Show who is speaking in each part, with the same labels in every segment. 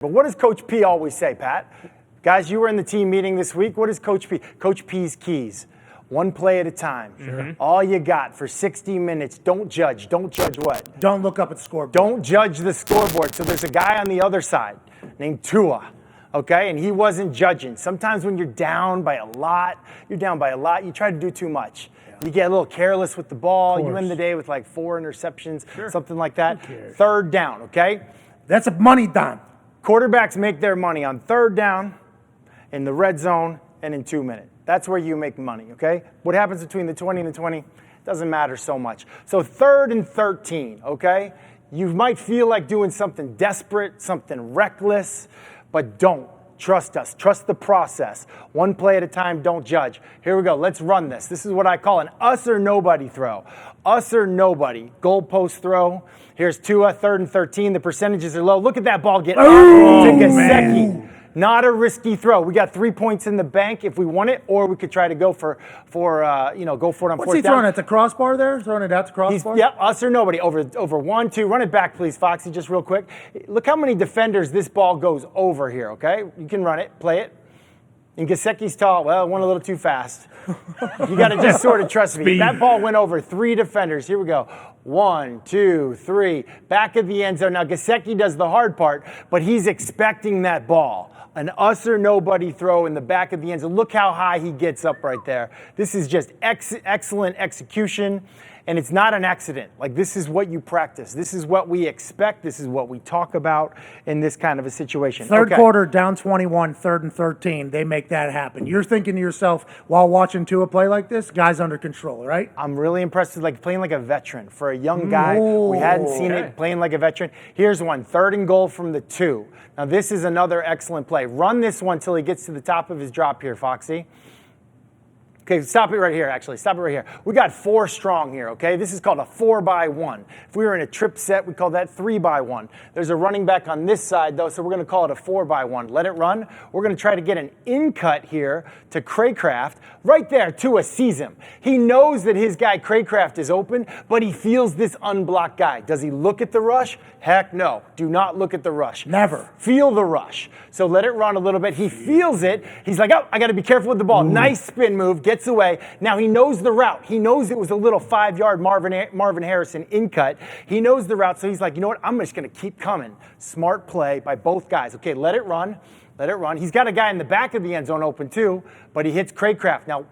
Speaker 1: But what does Coach P always say, Pat? Guys, you were in the team meeting this week. What is Coach P? Coach P's keys. One play at a time. Sure. All you got for 60 minutes. Don't judge. Don't judge what?
Speaker 2: Don't look up at the scoreboard.
Speaker 1: Don't judge the scoreboard. So there's a guy on the other side named Tua, okay? And he wasn't judging. Sometimes when you're down by a lot, you try to do too much. Yeah. You get a little careless with the ball. You end the day with like 4 interceptions, something like that. Third down, okay?
Speaker 2: That's a money down.
Speaker 1: Quarterbacks make their money on third down, in the red zone, and in 2 minutes. That's where you make money, okay? What happens between the 20 and the 20 doesn't matter so much. So 3rd and 13, okay? You might feel like doing something desperate, something reckless, but don't. Trust us. Trust the process. One play at a time, don't judge. Here we go. Let's run this. This is what I call an us or nobody throw. Us or nobody. Goalpost throw. Here's Tua, 3rd and 13. The percentages are low. Look at that ball get up to Gesicki. Not a risky throw. We got 3 points in the bank if we want it, or we could try to go for it on
Speaker 2: What's
Speaker 1: fourth down.
Speaker 2: What's he throwing at the crossbar there? Throwing it at the crossbar?
Speaker 1: Yeah, us or nobody. Over 1, 2. Run it back, please, Foxy, just real quick. Look how many defenders this ball goes over here, okay? You can run it, play it. And Gesicki's tall. Well, it went a little too fast. You got to just sort of trust me. That ball went over 3 defenders. Here we go. 1, 2, 3. Back of the end zone. Now, Gesicki does the hard part, but he's expecting that ball. An us or nobody throw in the back of the end zone. Look how high he gets up right there. This is just excellent execution, and it's not an accident. Like, this is what you practice. This is what we expect. This is what we talk about in this kind of a situation.
Speaker 2: Third quarter, down 21, 3rd and 13. They make that happen. You're thinking to yourself, while watching Tua play like this, guy's under control, right?
Speaker 1: I'm really impressed with playing like a veteran. For a young guy, we hadn't seen it playing like a veteran. Here's one, 3rd and goal from the 2. Now, this is another excellent play. Run this one till he gets to the top of his drop here, Foxy. Okay, stop it right here, actually. Stop it right here. We got 4 strong here, okay? This is called a 4x1. If we were in a trip set, we call that 3x1. There's a running back on this side, though, so we're going to call it a 4x1. Let it run. We're going to try to get an in-cut here to Craycraft. Right there, Tua sees him. He knows that his guy Craycraft is open, but he feels this unblocked guy. Does he look at the rush? Heck no. Do not look at the rush.
Speaker 2: Never.
Speaker 1: Feel the rush. So let it run a little bit. He feels it. He's like, oh, I got to be careful with the ball. Nice spin move. Gets away. Now he knows the route. He knows it was a little 5-yard Marvin Harrison in cut. He knows the route, so he's like, you know what? I'm just going to keep coming. Smart play by both guys. Okay, let it run. Let it run. He's got a guy in the back of the end zone open too, but he hits Craycraft. Now,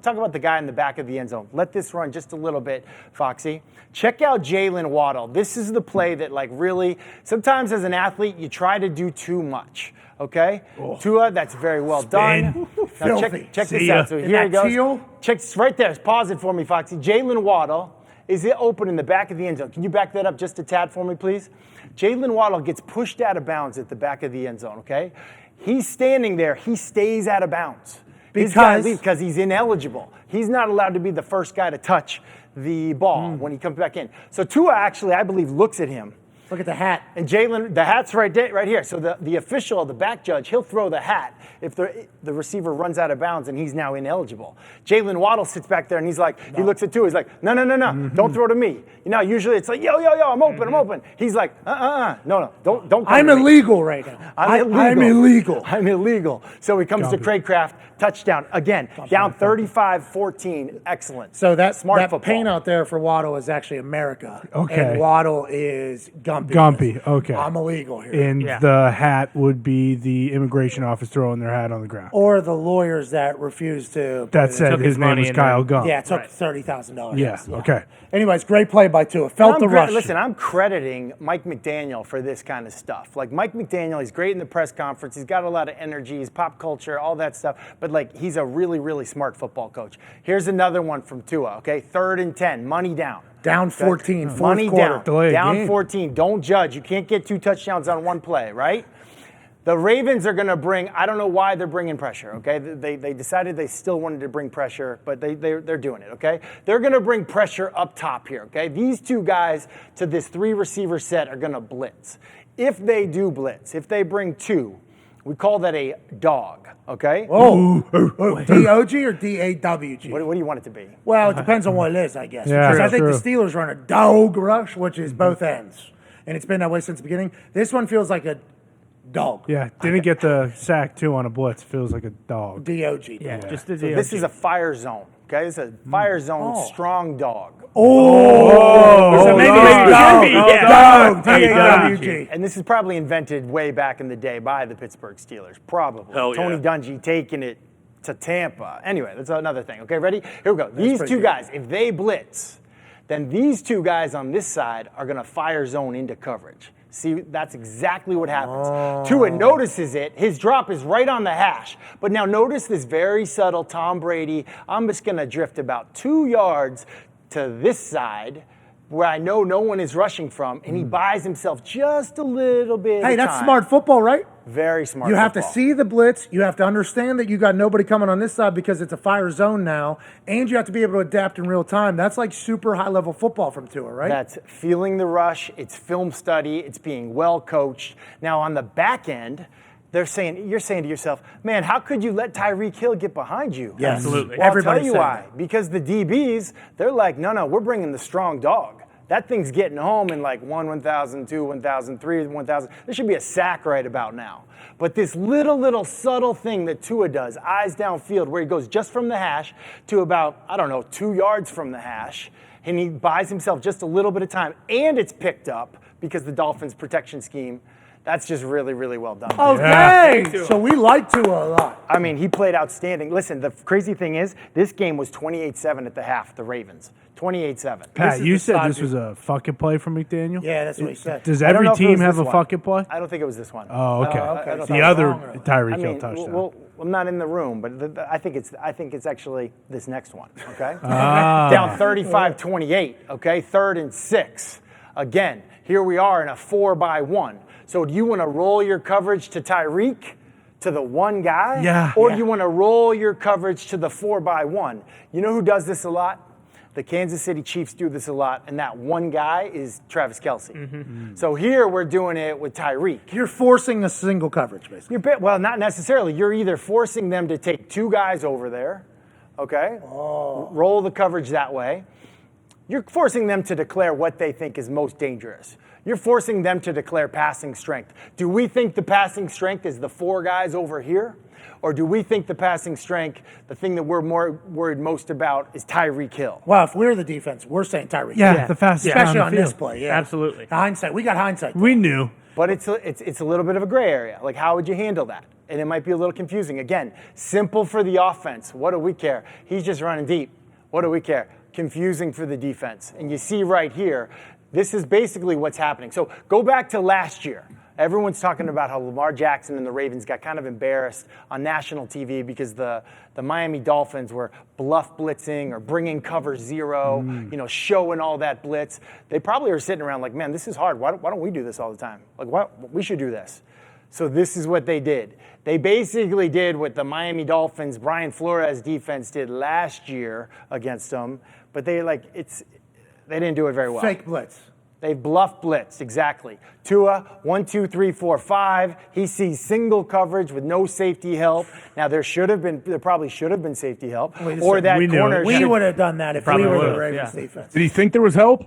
Speaker 1: talk about the guy in the back of the end zone. Let this run just a little bit, Foxy. Check out Jalen Waddle. This is the play that, like, really, sometimes as an athlete, you try to do too much. Okay? Tua, that's very well done. Now check this out. So here he goes. Check right there. Pause it for me, Foxy. Jalen Waddle is it open in the back of the end zone. Can you back that up just a tad for me, please? Jalen Waddle gets pushed out of bounds at the back of the end zone, okay? He's standing there. He stays out of bounds. Because he's ineligible. He's not allowed to be the first guy to touch the ball when he comes back in. So Tua actually, I believe, looks at him.
Speaker 2: Look at the hat.
Speaker 1: And Jalen, the hat's right here. So the official, the back judge, he'll throw the hat if the receiver runs out of bounds and he's now ineligible. Jalen Waddle sits back there and he's like, he looks at Tua. He's like, no, don't throw to me. You know, usually it's like, yo, I'm open. He's like, no, don't.
Speaker 2: I'm illegal right now. I'm illegal.
Speaker 1: So he comes to Craycraft, touchdown again, down 35-14. Excellent.
Speaker 2: So that
Speaker 1: football.
Speaker 2: paint out there for Waddle is actually America.
Speaker 3: Okay.
Speaker 2: And Waddle is
Speaker 3: Gumpy, okay.
Speaker 2: I'm illegal here.
Speaker 3: And the hat would be the immigration office throwing their hat on the ground.
Speaker 2: Or the lawyers that refused to.
Speaker 3: That said his name was Kyle Gump.
Speaker 2: Yeah, it took $30,000.
Speaker 3: Yeah, okay.
Speaker 2: Anyways, great play by Tua. Felt the rush.
Speaker 1: Listen, I'm crediting Mike McDaniel for this kind of stuff. Like, Mike McDaniel, he's great in the press conference. He's got a lot of energy. He's pop culture, all that stuff. But, like, he's a really, really smart football coach. Here's another one from Tua, okay? 3rd and 10, money down.
Speaker 2: Down 14, fourth
Speaker 1: money
Speaker 2: quarter.
Speaker 1: Down 14. Don't judge. You can't get 2 touchdowns on one play, right? The Ravens are going to bring, I don't know why they're bringing pressure, okay? They decided they still wanted to bring pressure, but they're doing it, okay? They're going to bring pressure up top here, okay? These 2 guys to this 3-receiver set are going to blitz. If they do blitz, if they bring 2, we call that a dog, okay?
Speaker 2: D-O-G or D-A-W-G?
Speaker 1: What do you want it to be?
Speaker 2: Well, it depends on what it is, I guess.
Speaker 3: Yeah,
Speaker 2: because I think
Speaker 3: true.
Speaker 2: the Steelers run a dog rush, which is both ends. And it's been that way since the beginning. This one feels like a Dog.
Speaker 3: Yeah, didn't get the sack, too, on a blitz. Feels like a dog.
Speaker 2: D-O-G.
Speaker 4: Yeah,
Speaker 2: dog.
Speaker 4: just the
Speaker 1: So this is a fire zone. Okay, this is a fire zone strong dog.
Speaker 4: So maybe it should be.
Speaker 2: Dog.
Speaker 4: Dog.
Speaker 2: D-A-W-G.
Speaker 1: And this is probably invented way back in the day by the Pittsburgh Steelers. Probably.
Speaker 5: Hell
Speaker 1: Tony
Speaker 5: yeah.
Speaker 1: Dungy taking it to Tampa. Anyway, that's another thing. Okay, ready? Here we go. These
Speaker 2: pretty
Speaker 1: two
Speaker 2: good.
Speaker 1: guys, if they blitz, then these two guys on this side are going to fire zone into coverage. See, that's exactly what happens. Tua notices it. His drop is right on the hash. But now notice this very subtle Tom Brady. I'm just going to drift about 2 yards to this side where I know no one is rushing from, and he buys himself just a little bit
Speaker 2: Hey,
Speaker 1: of
Speaker 2: that's
Speaker 1: time.
Speaker 2: smart football, right?
Speaker 1: Very smart
Speaker 2: You have to
Speaker 1: football.
Speaker 2: see the blitz. You have to understand that you got nobody coming on this side because it's a fire zone now, and you have to be able to adapt in real time. That's like super high-level football from Tua, right?
Speaker 1: That's feeling the rush. It's film study. It's being well coached. Now on the back end, you're saying to yourself, man, how could you let Tyreek Hill get behind you?
Speaker 2: Yes.
Speaker 4: Absolutely.
Speaker 1: Well, I'll
Speaker 2: Everybody's
Speaker 1: tell you
Speaker 2: saying
Speaker 1: why.
Speaker 2: that.
Speaker 1: Because the DBs, they're like, no, we're bringing the strong dog. That thing's getting home in like 1,000, 2, 1,000, 3, 1,000. There should be a sack right about now. But this little subtle thing that Tua does, eyes downfield, where he goes just from the hash to about, 2 yards from the hash, and he buys himself just a little bit of time, and it's picked up because the Dolphins' protection scheme, that's just really, really well done.
Speaker 2: Okay, so we like Tua a lot.
Speaker 1: I mean, he played outstanding. Listen, the crazy thing is, this game was 28-7 at the half, the Ravens. 28-7.
Speaker 3: Pat,
Speaker 2: is
Speaker 3: you
Speaker 2: the
Speaker 3: said
Speaker 2: side
Speaker 3: this was a fuck it play from McDaniel?
Speaker 2: Yeah, that's what he said.
Speaker 3: Does
Speaker 1: I don't
Speaker 3: every
Speaker 1: know if it
Speaker 3: team
Speaker 1: was
Speaker 3: have
Speaker 1: this
Speaker 3: a
Speaker 1: one.
Speaker 3: fuck it play?
Speaker 1: I don't think it was this one.
Speaker 3: Oh, okay.
Speaker 2: okay.
Speaker 1: I don't
Speaker 3: The
Speaker 1: think-
Speaker 3: other
Speaker 2: wrong, or-
Speaker 3: Tyreek
Speaker 1: I
Speaker 3: Hill
Speaker 1: mean,
Speaker 3: touchdown.
Speaker 1: well, I'm not in the room, but I think it's actually this next one. Okay, down 35-28. Okay, 3rd and 6. Again, here we are in a 4-by-1. So do you want to roll your coverage to Tyreek, to the one guy?
Speaker 3: Yeah.
Speaker 1: Or do you want to roll your coverage to the 4-by-1? You know who does this a lot? The Kansas City Chiefs do this a lot, and that one guy is Travis Kelce. So here we're doing it with Tyreek.
Speaker 2: You're forcing a single coverage, basically.
Speaker 1: Well, not necessarily. You're either forcing them to take 2 guys over there, okay? Roll the coverage that way. You're forcing them to declare what they think is most dangerous. You're forcing them to declare passing strength. Do we think the passing strength is the 4 guys over here? Or do we think the passing strength, the thing that we're more worried most about, is Tyreek Hill?
Speaker 2: Well, if we're the defense, we're saying Tyreek.
Speaker 3: Yeah, the fastest guy
Speaker 2: Especially
Speaker 3: on
Speaker 2: on
Speaker 3: the
Speaker 2: this
Speaker 3: field.
Speaker 2: play, yeah.
Speaker 4: Absolutely.
Speaker 2: Hindsight. We got hindsight.
Speaker 3: We knew.
Speaker 1: But it's a little bit of a gray area. Like, how would you handle that? And it might be a little confusing. Again, simple for the offense. What do we care? He's just running deep. What do we care? Confusing for the defense. And you see right here, this is basically what's happening. So go back to last year. Everyone's talking about how Lamar Jackson and the Ravens got kind of embarrassed on national TV because the Miami Dolphins were bluff blitzing or bringing cover 0, showing all that blitz. They probably are sitting around like, man, this is hard. Why don't we do this all the time? Like, we should do this. So this is what they did. They basically did what the Miami Dolphins, Brian Flores defense did last year against them, but they didn't do it very well.
Speaker 2: Fake blitz.
Speaker 1: They bluff blitz, exactly. Tua, 1, 2, 3, 4, 5. He sees single coverage with no safety help. Now there probably should have been safety help,
Speaker 2: Wait a
Speaker 1: or
Speaker 2: second.
Speaker 1: that
Speaker 3: We knew
Speaker 1: corner.
Speaker 3: it.
Speaker 2: We
Speaker 1: should-
Speaker 2: would have done that if we
Speaker 4: Probably
Speaker 2: were the
Speaker 4: would've,
Speaker 2: Ravens
Speaker 4: yeah.
Speaker 2: defense.
Speaker 6: Did he think there was help?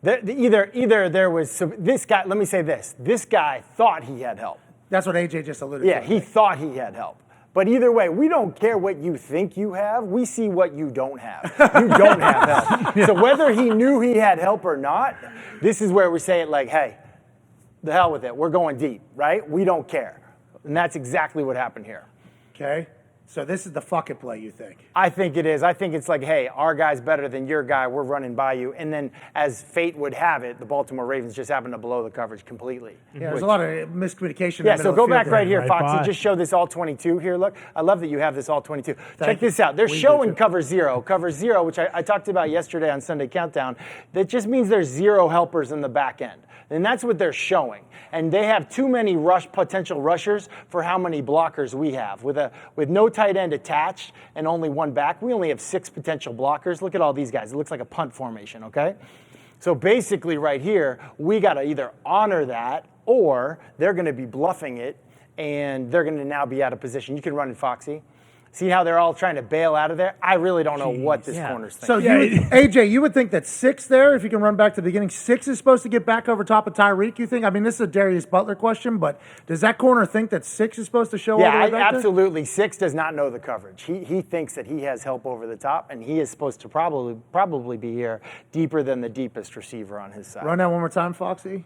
Speaker 1: Either there was this guy. Let me say this: this guy thought he had help.
Speaker 2: That's what AJ just alluded
Speaker 1: Yeah,
Speaker 2: to.
Speaker 1: he thought he had help. But either way, we don't care what you think you have. We see what you don't have. You don't have help. So whether he knew he had help or not, this is where we say it like, hey, the hell with it. We're going deep, right? We don't care. And that's exactly what happened here.
Speaker 2: Okay. So this is the fuck it play, you think?
Speaker 1: I think it is. I think it's like, hey, our guy's better than your guy. We're running by you. And then as fate would have it, the Baltimore Ravens just happened to blow the coverage completely.
Speaker 2: Yeah, there's a lot of miscommunication. in
Speaker 1: Yeah,
Speaker 2: the
Speaker 1: so
Speaker 2: middle
Speaker 1: go
Speaker 2: of the
Speaker 1: back
Speaker 2: field
Speaker 1: right
Speaker 2: there.
Speaker 1: here,
Speaker 3: Right
Speaker 1: Foxy.
Speaker 3: by.
Speaker 1: Just show this all 22 here. Look, I love that you have this all 22. Check
Speaker 2: you.
Speaker 1: this out. They're
Speaker 2: We do
Speaker 1: showing
Speaker 2: too.
Speaker 1: cover 0. Cover 0, which I talked about yesterday on Sunday Countdown. That just means there's 0 helpers in the back end. And that's what they're showing. And they have too many potential rushers for how many blockers we have. With no tight end attached and only one back, we only have 6 potential blockers. Look at all these guys. It looks like a punt formation, okay? So basically right here, we got to either honor that or they're going to be bluffing it and they're going to now be out of position. You can run it, Foxy. See how they're all trying to bail out of there? I really don't know what this corner's thinking.
Speaker 2: So, AJ, you would think that 6 there, if you can run back to the beginning, 6 is supposed to get back over top of Tyreek, you think? I mean, this is a Darius Butler question, but does that corner think that 6 is supposed to show all the way back
Speaker 1: absolutely. There? 6 does not know the coverage. He thinks that he has help over the top, and he is supposed to probably be here deeper than the deepest receiver on his side.
Speaker 2: Run that one more time, Foxy.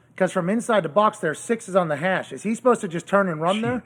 Speaker 2: Because from inside the box there, 6 is on the hash. Is he supposed to just turn and run there?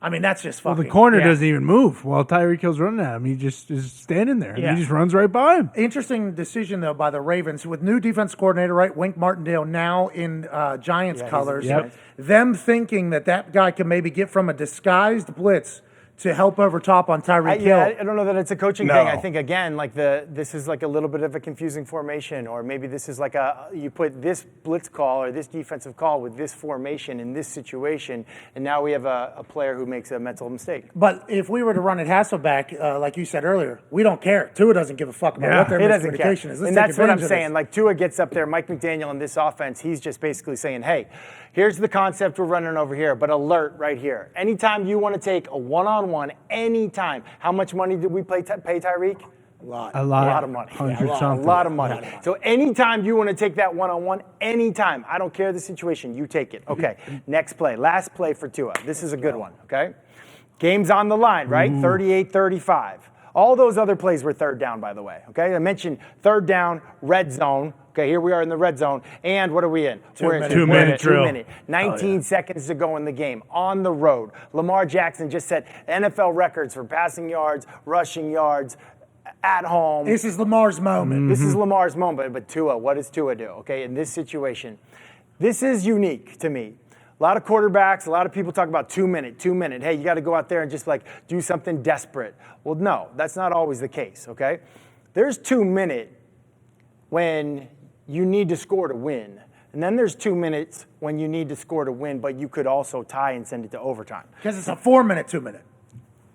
Speaker 2: I mean, that's just fucking...
Speaker 3: Well, the corner doesn't even move while Tyreek Hill's running at him. He just is standing there. And he just runs right by him.
Speaker 2: Interesting decision, though, by the Ravens. With new defense coordinator, right, Wink Martindale, now in Giants colors. Them thinking that guy can maybe get from a disguised blitz to help over top on Tyreek Hill.
Speaker 1: I don't know that it's a coaching thing. I think, again, like this is like a little bit of a confusing formation, or maybe this is like you put this blitz call or this defensive call with this formation in this situation, and now we have a player who makes a mental mistake.
Speaker 2: But if we were to run at Hasselback, like you said earlier, we don't care. Tua doesn't give a fuck about what their miscommunication is.
Speaker 1: And that's what I'm saying. Like, Tua gets up there, Mike McDaniel in this offense, he's just basically saying, hey, here's the concept we're running over here, but alert right here. Anytime you want to take a one-on-one, anytime. How much money did we pay Tyreek?
Speaker 2: A lot
Speaker 1: of money. A lot of money. So anytime you want to take that one-on-one, anytime. I don't care the situation. You take it. Okay, next play. Last play for Tua. This is a good one, okay? Game's on the line, right? 38-35. All those other plays were third down, by the way, okay? I mentioned third down, red zone. Okay, here we are in the red zone. And what are we in? We're in
Speaker 3: 2 minute drill.
Speaker 1: 2 minute. 19 seconds to go in the game. On the road. Lamar Jackson just set NFL records for passing yards, rushing yards, at home.
Speaker 2: This is Lamar's moment.
Speaker 1: This is Lamar's moment. But Tua, what does Tua do? Okay, in this situation, this is unique to me. A lot of quarterbacks, a lot of people talk about 2 minute. Hey, you got to go out there and just like do something desperate. Well, no, that's not always the case, okay? There's 2 minute when you need to score to win. And then there's 2 minutes when you need to score to win, but you could also tie and send it to overtime.
Speaker 2: Because it's a 4 minute, 2 minute.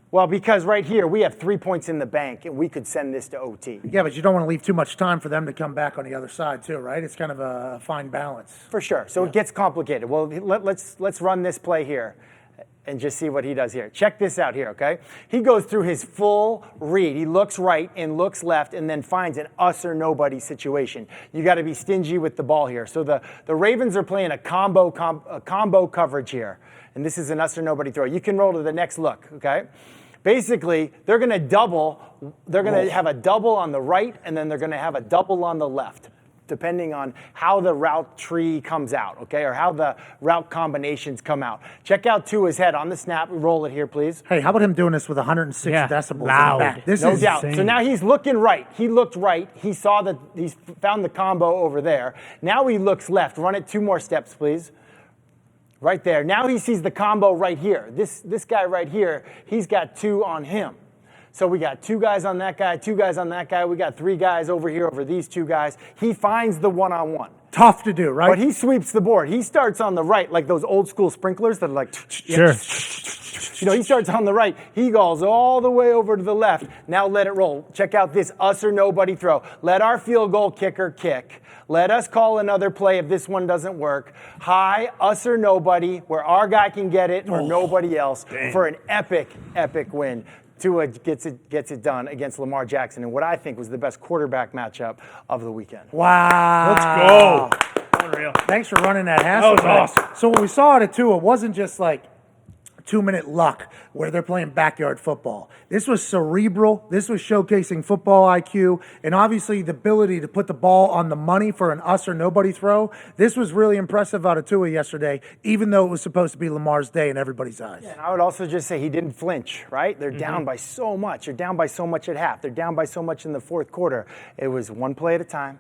Speaker 1: Well, because right here, we have 3 points in the bank, and we could send this to OT.
Speaker 2: Yeah, but you don't want to leave too much time for them to come back on the other side, too, right? It's kind of a fine balance.
Speaker 1: For sure. So it gets complicated. Well, let's run this play here and just see what he does here. Check this out here, okay? He goes through his full read. He looks right and looks left and then finds an us or nobody situation. You got to be stingy with the ball here. So the Ravens are playing a combo coverage here, and this is an us or nobody throw. You can roll to the next look, okay? Basically, they're going to double. They're going to have a double on the right, and then they're going to have a double on the left, depending on how the route tree comes out, okay, or how the route combinations come out. Check out Tua's head on the snap. Roll it here, please.
Speaker 2: Hey, how about him doing this with 106 decibels
Speaker 3: loud.
Speaker 2: in the back? This
Speaker 1: No
Speaker 2: is
Speaker 1: doubt.
Speaker 2: insane.
Speaker 1: So now he's looking right. He looked right. He saw that he's found the combo over there. Now he looks left. Run it 2 more steps, please. Right there. Now he sees the combo right here. This guy right here, he's got 2 on him. So we got 2 guys on that guy, 2 guys on that guy. We got 3 guys over here over these 2 guys. He finds the one-on-one.
Speaker 2: Tough to do, right?
Speaker 1: But he sweeps the board. He starts on the right, like those old school sprinklers that are like,
Speaker 3: Sure.
Speaker 1: you know, he starts on the right. He goes all the way over to the left. Now let it roll. Check out this us or nobody throw. Let our field goal kicker kick. Let us call another play if this one doesn't work. High, us or nobody, where our guy can get it or nobody else for an epic, epic win. Tua gets it done against Lamar Jackson in what I think was the best quarterback matchup of the weekend.
Speaker 2: Wow.
Speaker 3: Let's go.
Speaker 4: Unreal.
Speaker 2: Thanks for running that hassle.
Speaker 4: That was awesome.
Speaker 2: So what we saw out of Tua wasn't just like 2 minute luck where they're playing backyard football. This was cerebral. This was showcasing football IQ and obviously the ability to put the ball on the money for an us or nobody throw. This was really impressive out of Tua yesterday, even though it was supposed to be Lamar's day in everybody's eyes.
Speaker 1: And I would also just say he didn't flinch, right? They're down by so much. They're down by so much at half. They're down by so much in the fourth quarter. It was one play at a time.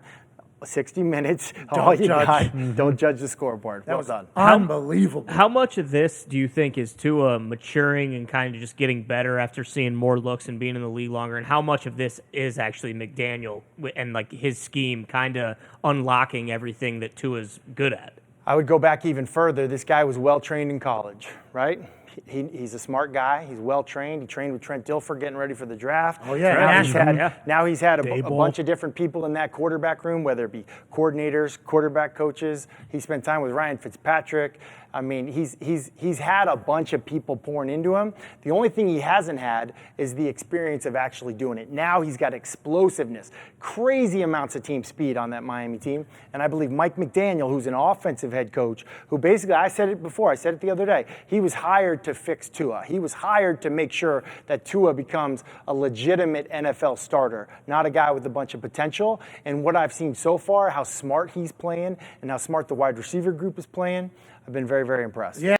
Speaker 1: 60 minutes. Don't judge the scoreboard. Well done.
Speaker 2: Unbelievable.
Speaker 5: How much of this do you think is Tua maturing and kind of just getting better after seeing more looks and being in the league longer? And how much of this is actually McDaniel and like his scheme kind of unlocking everything that Tua's good at?
Speaker 1: I would go back even further. This guy was well-trained in college, right? He's a smart guy. He's well-trained. He trained with Trent Dilfer getting ready for the draft.
Speaker 2: Oh, yeah.
Speaker 1: Now he's had a bunch of different people in that quarterback room, whether it be coordinators, quarterback coaches. He spent time with Ryan Fitzpatrick. I mean, he's had a bunch of people pouring into him. The only thing he hasn't had is the experience of actually doing it. Now he's got explosiveness, crazy amounts of team speed on that Miami team. And I believe Mike McDaniel, who's an offensive head coach, who basically, I said it before, I said it the other day, he was hired to fix Tua. He was hired to make sure that Tua becomes a legitimate NFL starter, not a guy with a bunch of potential. And what I've seen so far, how smart he's playing and how smart the wide receiver group is playing, I've been very, very impressed.
Speaker 2: Yeah.